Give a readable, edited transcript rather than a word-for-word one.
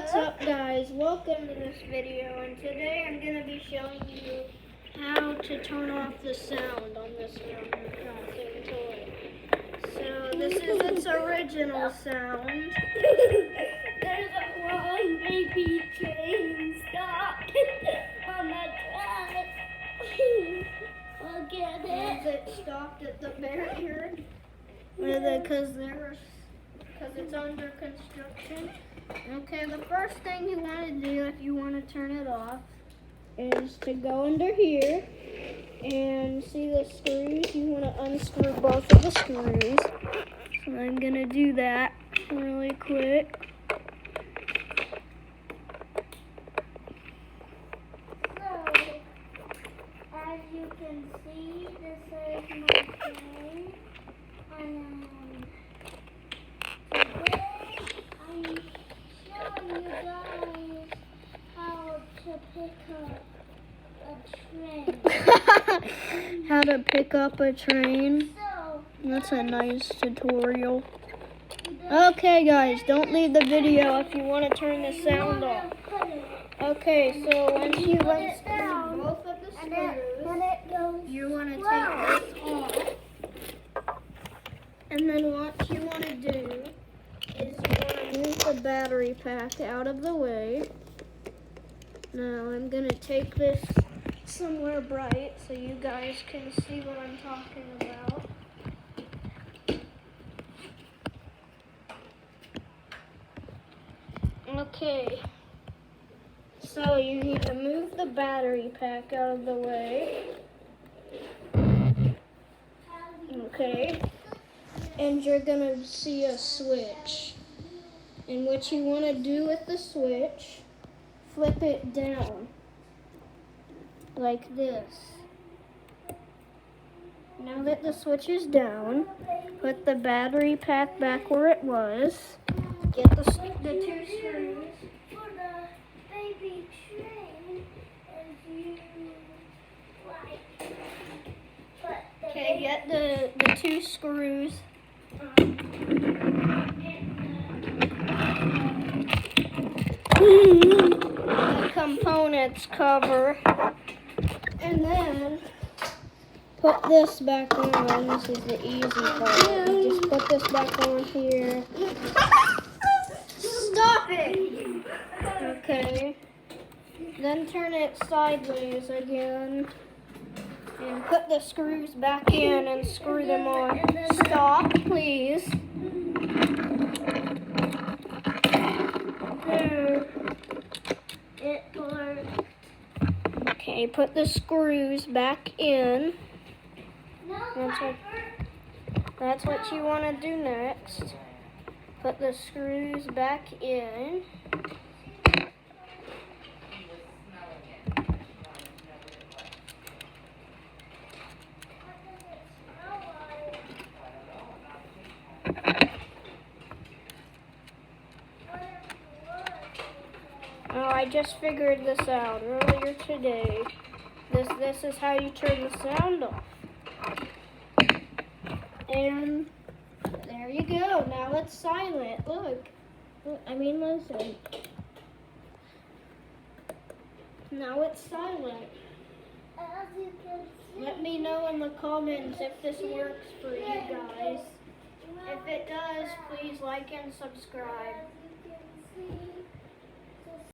What's up, guys? Welcome to this video, and today I'm going to be showing you how to turn off the sound on this Crossing toy. So this is its original sound. There's a long baby train stopped on the track. Look at Is it. it stopped at the barrier? Because it's under construction. Okay, the first thing you want to do if you want to turn it off is to go under here and see the screws. You want to unscrew both of the screws. So I'm going to do that really quick. So, as you can see, this is my train. And today I'm showing you guys how to pick up a train. How to pick up a train. So, That's a nice tutorial. Okay, guys, don't leave the video if you want to turn the sound off. Okay, so once you unscrew both of the screws, you want to take this off. And then what you want to do is you want to move the battery pack out of the way. Now I'm going to take this somewhere bright so you guys can see what I'm talking about. Okay, so you need to move the battery pack out of the way. Okay, and you're gonna see a switch. And what you want to do with the switch, flip it down like this. Now that the switch is down, put the battery pack back where it was. Get the two screws. For the baby train, as you like. But the Okay, get the two screws. The components cover. And then put this back on. This is the easy part. You just put this back on here. Stop it! Okay. Then turn it sideways again. And put the screws back in and screw them on. Stop, please. There. It worked. Okay, put the screws back in. That's what you want to do next. Put the screws back in. Oh, I just figured this out earlier today. This is how you turn the sound off. And there you go. Now it's silent. Look. Listen. Now it's silent. As you can see, Let me know in the comments if this works for you guys. If it does, please like and subscribe.